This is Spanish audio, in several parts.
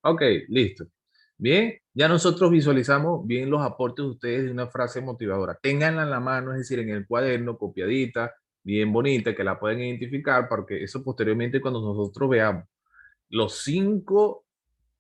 Ok, listo. Bien, ya nosotros visualizamos bien los aportes de ustedes de una frase motivadora. Ténganla en la mano, es decir, en el cuaderno, copiadita, bien bonita, que la pueden identificar, porque eso posteriormente cuando nosotros veamos los cinco,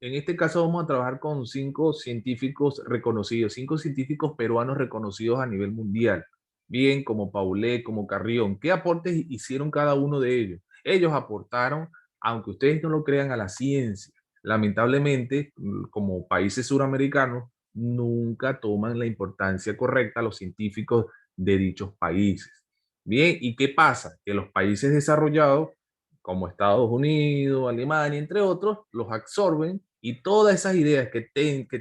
en este caso vamos a trabajar con cinco científicos reconocidos, cinco científicos peruanos reconocidos a nivel mundial, bien como Paulet, como Carrión. ¿Qué aportes hicieron cada uno de ellos? Ellos aportaron, aunque ustedes no lo crean, a la ciencia. Lamentablemente, como países suramericanos, nunca toman la importancia correcta a los científicos de dichos países. Bien, ¿y qué pasa? Que los países desarrollados como Estados Unidos, Alemania, entre otros, los absorben y todas esas ideas que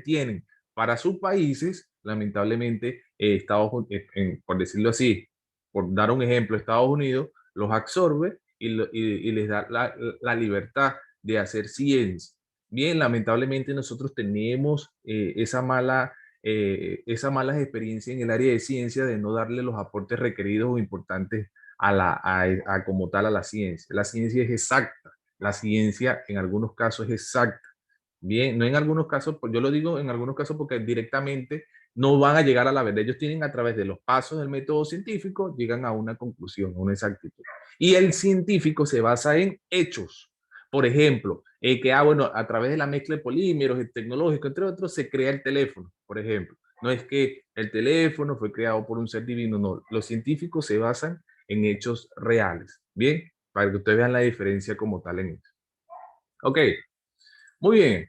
tienen para sus países, lamentablemente, por decirlo así, por dar un ejemplo, Estados Unidos los absorbe y les da la libertad de hacer ciencia. Bien, lamentablemente nosotros tenemos esa mala experiencia en el área de ciencia de no darle los aportes requeridos o importantes como tal a la ciencia. La ciencia es exacta, la ciencia en algunos casos es exacta. Bien, no en algunos casos, pues yo lo digo en algunos casos porque directamente no van a llegar a la verdad. Ellos tienen a través de los pasos del método científico, llegan a una conclusión, a una exactitud. Y el científico se basa en hechos. Por ejemplo, bueno, a través de la mezcla de polímeros, el tecnológico, entre otros, se crea el teléfono, por ejemplo. No es que el teléfono fue creado por un ser divino, no. Los científicos se basan en hechos reales. Bien, para que ustedes vean la diferencia como tal en esto. Ok, muy bien.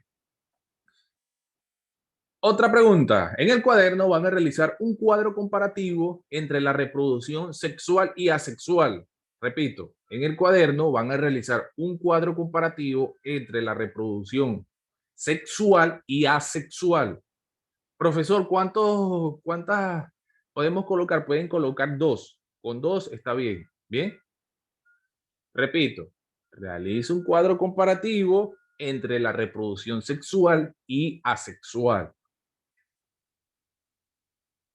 Otra pregunta. En el cuaderno van a realizar un cuadro comparativo entre la reproducción sexual y asexual. Repito, en el cuaderno van a realizar un cuadro comparativo entre la reproducción sexual y asexual. Profesor, ¿cuántas podemos colocar? Pueden colocar dos. Con dos está bien. Bien. Repito, realiza un cuadro comparativo entre la reproducción sexual y asexual.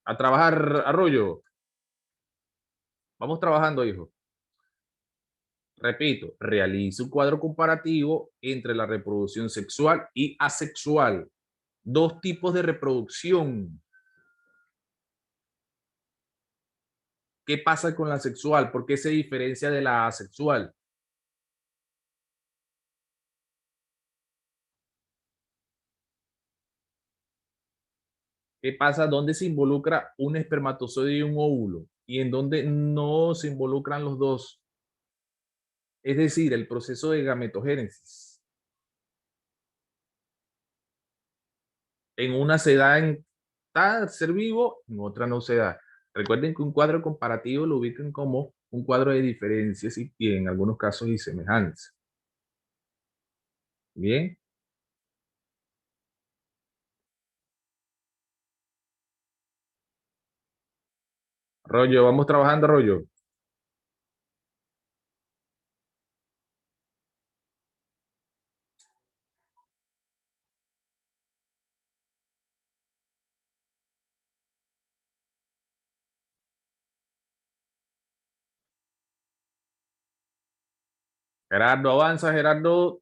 A trabajar, Arroyo. Vamos trabajando, hijo. Repito, realiza un cuadro comparativo entre la reproducción sexual y asexual. Dos tipos de reproducción. ¿Qué pasa con la sexual? ¿Por qué se diferencia de la asexual? ¿Qué pasa? ¿Dónde se involucra un espermatozoide y un óvulo? Y en dónde no se involucran los dos. Es decir, el proceso de gametogénesis. En una se da en tal ser vivo, en otra no se da. Recuerden que un cuadro comparativo lo ubican como un cuadro de diferencias y en algunos casos y semejanzas. Bien, Rollo, vamos trabajando, Rollo. Gerardo, avanza, Gerardo.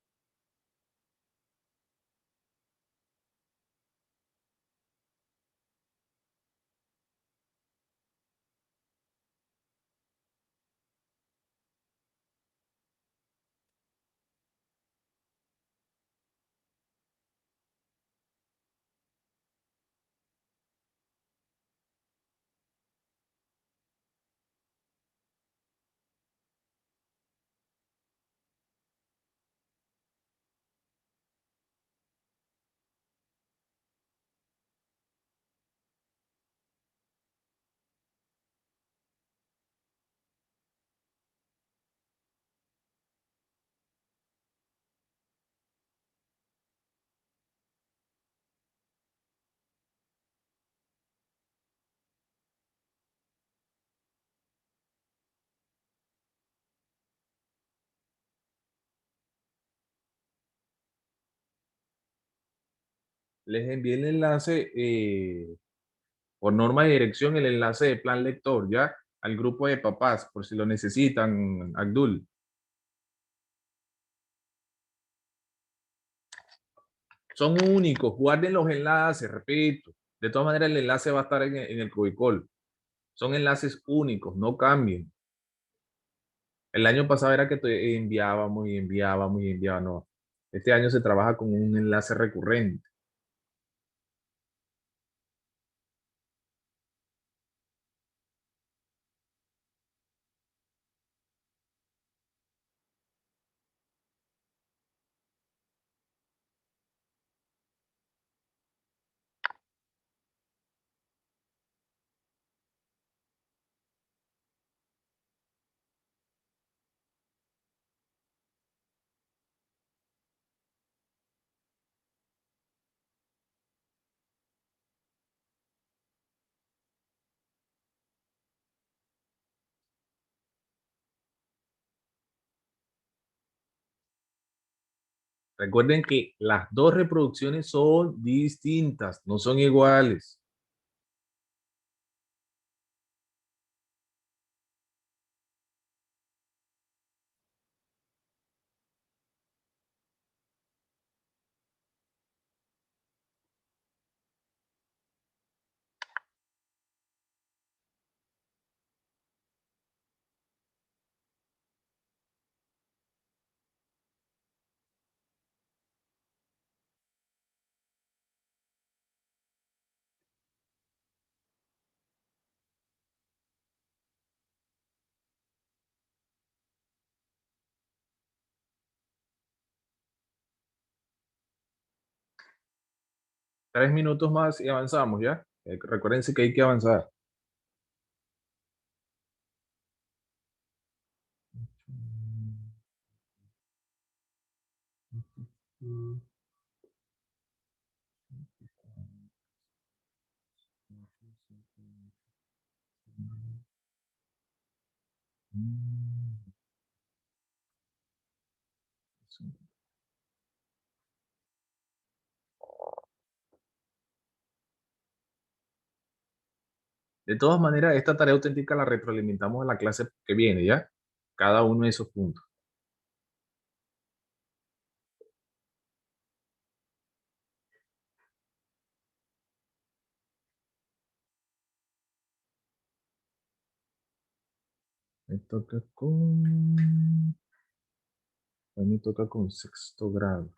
Les envié el enlace por norma de dirección, el enlace de plan lector, ¿ya? Al grupo de papás, por si lo necesitan, Abdul. Son únicos, guarden los enlaces, repito. De todas maneras, el enlace va a estar en el Cubicol. Son enlaces únicos, no cambien. El año pasado era que enviábamos y enviábamos y enviábamos. No. Este año se trabaja con un enlace recurrente. Recuerden que las dos reproducciones son distintas, no son iguales. Tres minutos más y avanzamos, ¿ya? Recuérdense que hay que avanzar. De todas maneras, esta tarea auténtica la retroalimentamos en la clase que viene, ¿ya? Cada uno de esos puntos. Me toca con... A mí me toca con sexto grado.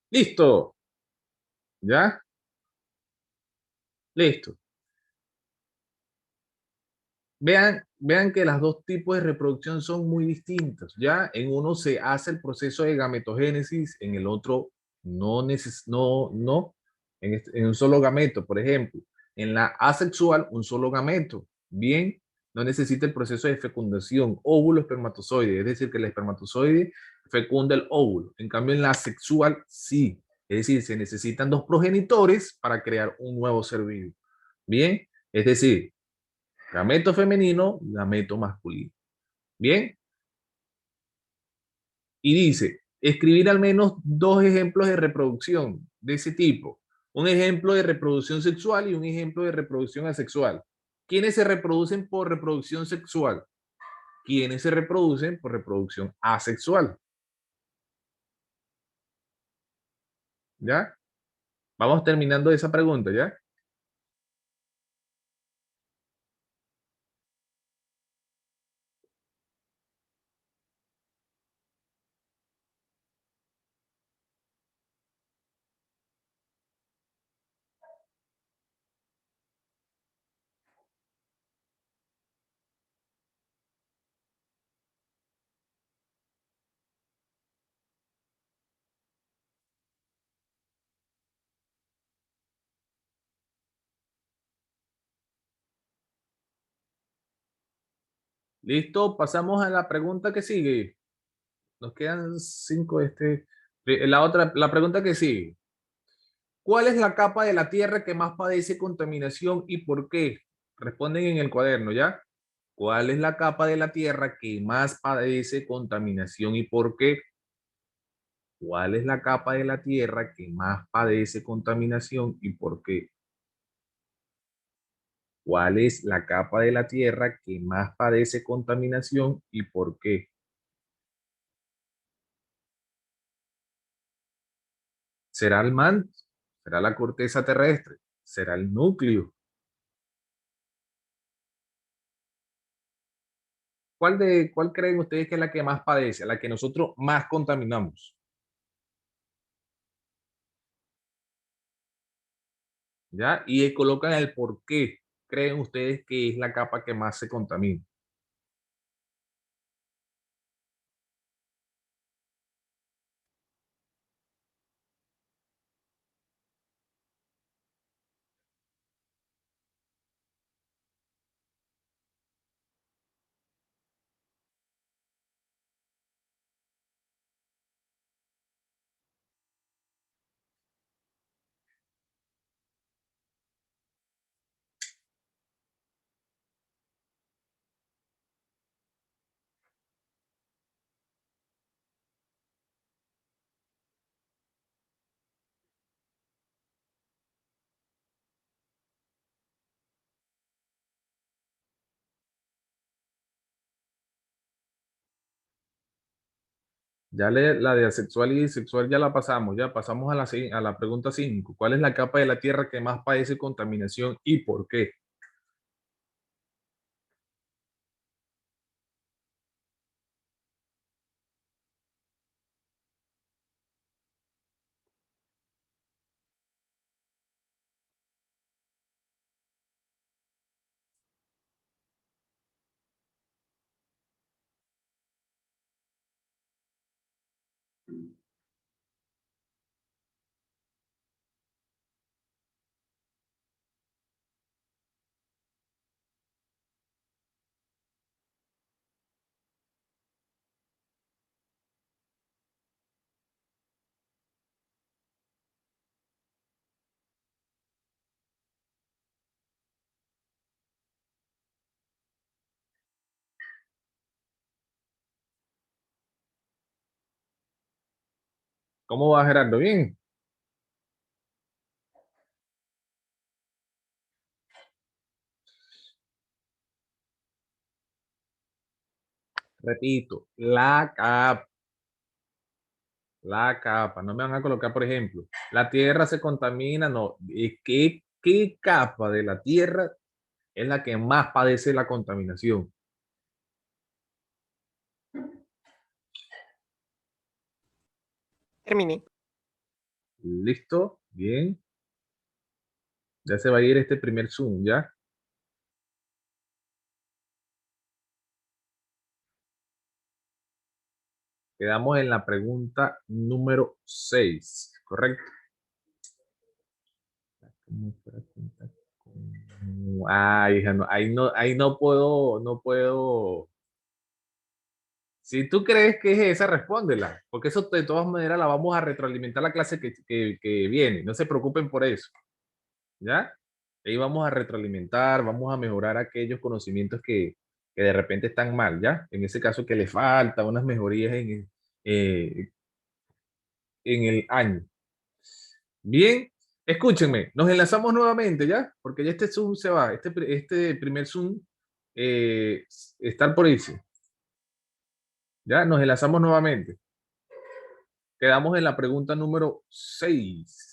¡Listo! ¿Ya? Listo. Vean que los dos tipos de reproducción son muy distintos. Ya en uno se hace el proceso de gametogénesis, en el otro no, en un solo gameto, por ejemplo. En la asexual, un solo gameto. Bien, no necesita el proceso de fecundación, óvulo, espermatozoide. Es decir, que el espermatozoide fecunda el óvulo. En cambio, en la asexual, sí. Es decir, se necesitan dos progenitores para crear un nuevo ser vivo. Bien, es decir, gameto femenino, gameto masculino. Bien, y dice, escribir al menos dos ejemplos de reproducción de ese tipo. Un ejemplo de reproducción sexual y un ejemplo de reproducción asexual. ¿Quiénes se reproducen por reproducción sexual? ¿Quiénes se reproducen por reproducción asexual? ¿Ya? Vamos terminando esa pregunta, ¿ya? Listo, pasamos a la pregunta que sigue. Nos quedan 5 la pregunta que sigue. ¿Cuál es la capa de la Tierra que más padece contaminación y por qué? Responden en el cuaderno, ¿ya? ¿Cuál es la capa de la Tierra que más padece contaminación y por qué? ¿Cuál es la capa de la Tierra que más padece contaminación y por qué? ¿Cuál es la capa de la Tierra que más padece contaminación y por qué? ¿Será el manto? ¿Será la corteza terrestre? ¿Será el núcleo? ¿Cuál creen ustedes que es la que más padece, la que nosotros más contaminamos? ¿Ya? Y colocan el por qué creen ustedes que es la capa que más se contamina. La de asexual y bisexual ya la pasamos, ya pasamos a la pregunta 5. ¿Cuál es la capa de la Tierra que más padece contaminación y por qué? ¿Cómo va, Gerardo? Bien. Repito, la capa. No me van a colocar, por ejemplo, la Tierra se contamina, no. ¿Qué capa de la Tierra es la que más padece la contaminación? Terminé. ¿Listo? Bien. Ya se va a ir este primer Zoom, ¿ya? Quedamos en la pregunta número 6, ¿correcto? Hija, no, ahí no puedo. Si tú crees que es esa, respóndela, porque eso de todas maneras la vamos a retroalimentar la clase que viene. No se preocupen por eso, ¿ya? Ahí vamos a retroalimentar, vamos a mejorar aquellos conocimientos que de repente están mal, ¿ya? En ese caso que le falta unas mejorías eh, en el año. Bien, escúchenme, nos enlazamos nuevamente, ¿ya? Porque ya este Zoom se va, este primer Zoom está por irse, ¿ya? Nos enlazamos nuevamente. Quedamos en la pregunta número 6.